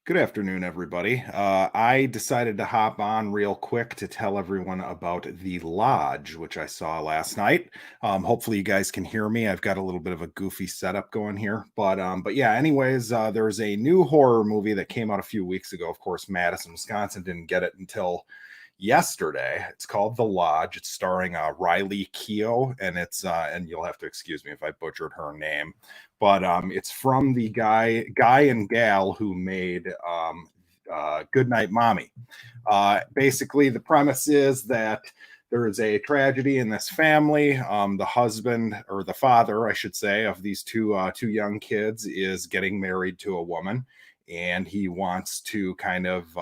Good afternoon, everybody. I decided to hop on real quick to tell everyone about The Lodge, which I saw last night. Hopefully, you guys can hear me. I've got a little bit of a goofy setup going here, but yeah. Anyways, there's a new horror movie that came out a few weeks ago. Of course, Madison, Wisconsin didn't get it until yesterday. It's called The Lodge. It's starring Riley Keough, and and you'll have to excuse me if I butchered her name, but it's from the guy and gal who made Good Night Mommy. Basically, the premise is that there is a tragedy in this family. The husband, or the father, I should say, of these two young kids is getting married to a woman, and he wants to kind of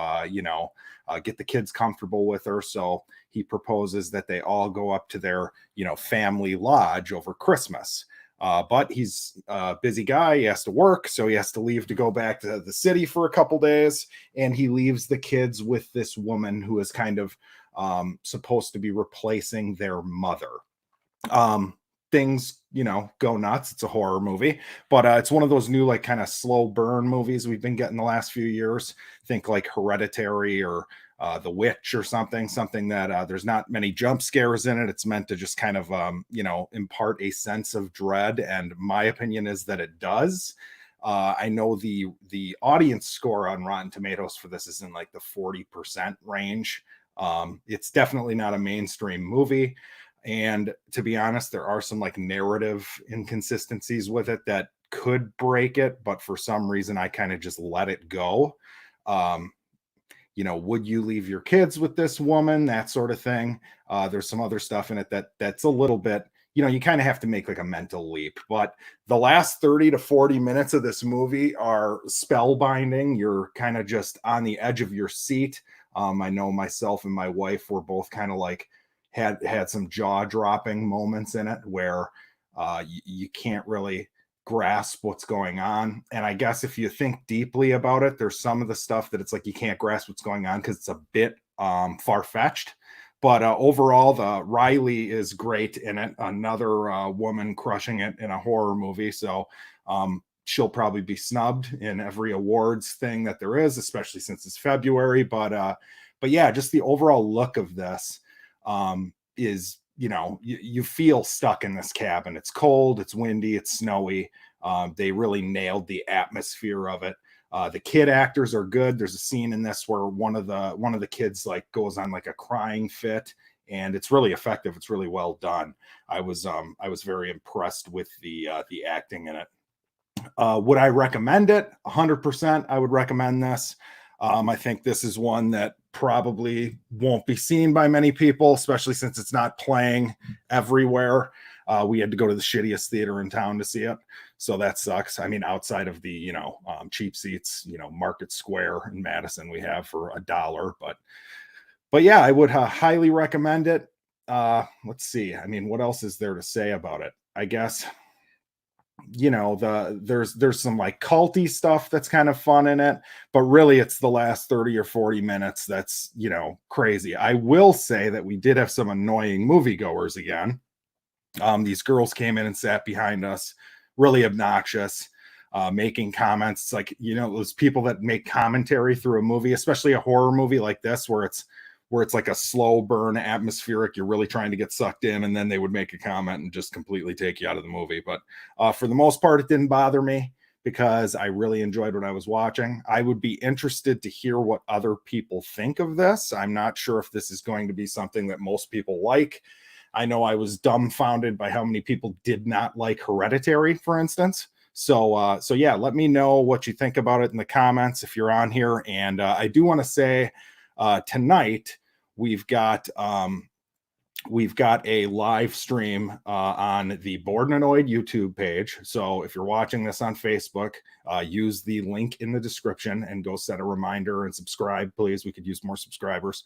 get the kids comfortable with her. So he proposes that they all go up to their family lodge over Christmas. But he's a busy guy. He has to work, so he has to leave to go back to the city for a couple days. And he leaves the kids with this woman who is kind of supposed to be replacing their mother. Um, Things, go nuts. It's a horror movie, but it's one of those new, like, kind of slow burn movies we've been getting the last few years. Think like Hereditary or The Witch or something that there's not many jump scares in it. It's meant to just kind of, impart a sense of dread. And my opinion is that it does. I know the audience score on Rotten Tomatoes for this is in like the 40% range. It's definitely not a mainstream movie. And to be honest, there are some like narrative inconsistencies with it that could break it, but for some reason I kind of just let it go. Um, would you leave your kids with this woman? That sort of thing. There's some other stuff in it that's a little bit, you kind of have to make like a mental leap. But the last 30 to 40 minutes of this movie are spellbinding. You're kind of just on the edge of your seat. I know myself and my wife were both kind of like had some jaw dropping moments in it where you can't really grasp what's going on. And I guess if you think deeply about it, there's some of the stuff that it's like you can't grasp what's going on because it's a bit far fetched. But overall, the Riley is great in it. Another woman crushing it in a horror movie. So she'll probably be snubbed in every awards thing that there is, especially since it's February. But yeah, just the overall look of this is, you feel stuck in this cabin. It's cold, it's windy, it's snowy. They really nailed the atmosphere of it. The kid actors are good. There's a scene in this where one of the kids like goes on like a crying fit, and it's really effective. It's really well done. I was very impressed with the acting in it. Would I recommend it? 100%. I would recommend this. I think this is one that probably won't be seen by many people, especially since it's not playing everywhere. We had to go to the shittiest theater in town to see it, so that sucks. I mean, outside of the cheap seats, Market Square in Madison, we have for $1. But yeah, I would highly recommend it. Let's see. I mean, what else is there to say about it? I guess there's some like culty stuff that's kind of fun in it, but really it's the last 30 or 40 minutes that's crazy. I will say that we did have some annoying moviegoers again. These girls came in and sat behind us, really obnoxious, making comments. It's like, those people that make commentary through a movie, especially a horror movie like this, where it's like a slow burn atmospheric. You're really trying to get sucked in, and then they would make a comment and just completely take you out of the movie. But for the most part, it didn't bother me because I really enjoyed what I was watching. I would be interested to hear what other people think of this. I'm not sure if this is going to be something that most people like. I know I was dumbfounded by how many people did not like Hereditary, for instance. So yeah, let me know what you think about it in the comments if you're on here. And I do want to say tonight we've got a live stream on the Instannoyed YouTube page. So if you're watching this on Facebook, use the link in the description and go set a reminder and subscribe, please. We could use more subscribers.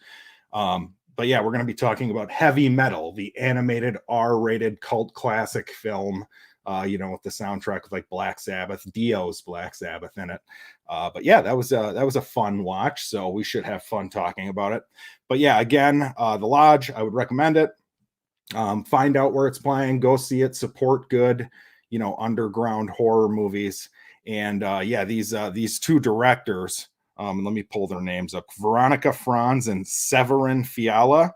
But yeah, we're going to be talking about Heavy Metal, the animated R-rated cult classic film, with the soundtrack with like Black Sabbath, Dio's Black Sabbath in it. But yeah, that was a fun watch. So we should have fun talking about it. But yeah, again, The Lodge, I would recommend it. Find out where it's playing, go see it, support good, underground horror movies. And yeah, these two directors Let me pull their names up. Veronica Franz and Severin Fiala.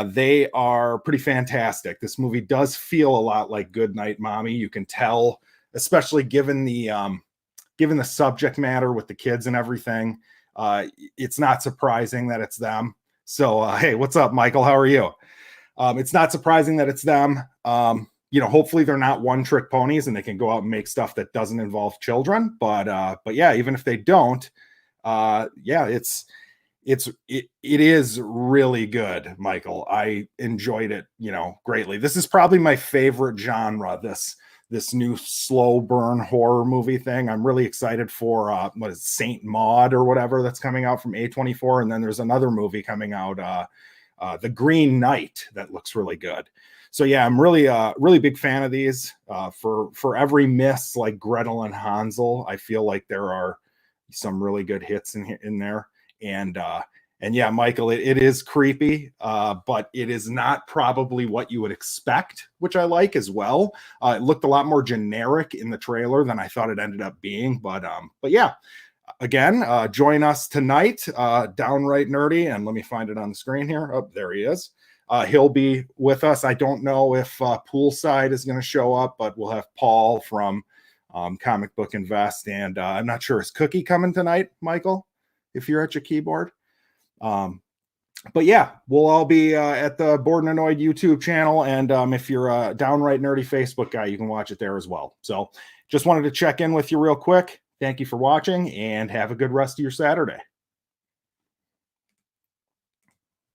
They are pretty fantastic. This movie does feel a lot like Good Night Mommy. You can tell, especially given the subject matter with the kids and everything. It's not surprising that it's them. So, hey, what's up, Michael? How are you? It's not surprising that it's them. Hopefully they're not one-trick ponies and they can go out and make stuff that doesn't involve children. But yeah, even if they don't, yeah, it is really good, Michael. I enjoyed it, greatly. This is probably my favorite genre. This new slow burn horror movie thing. I'm really excited for what is Saint Maud or whatever that's coming out from A24, and then there's another movie coming out, The Green Knight, that looks really good. So yeah, I'm really big fan of these. For every miss like Gretel and Hansel, I feel like there are some really good hits in there. And yeah, Michael, it is creepy, but it is not probably what you would expect, which I like as well. It looked a lot more generic in the trailer than I thought it ended up being. But yeah, again, join us tonight, Downright Nerdy, and let me find it on the screen here. Oh, there he is. He'll be with us. I don't know if Poolside is going to show up, but we'll have Paul from Comic Book Invest, and I'm not sure, is Cookie coming tonight, Michael, if you're at your keyboard? But yeah, we'll all be at the Bored and Annoyed YouTube channel, and if you're a Downright Nerdy Facebook guy, you can watch it there as well. So just wanted to check in with you real quick. Thank you for watching, and have a good rest of your Saturday.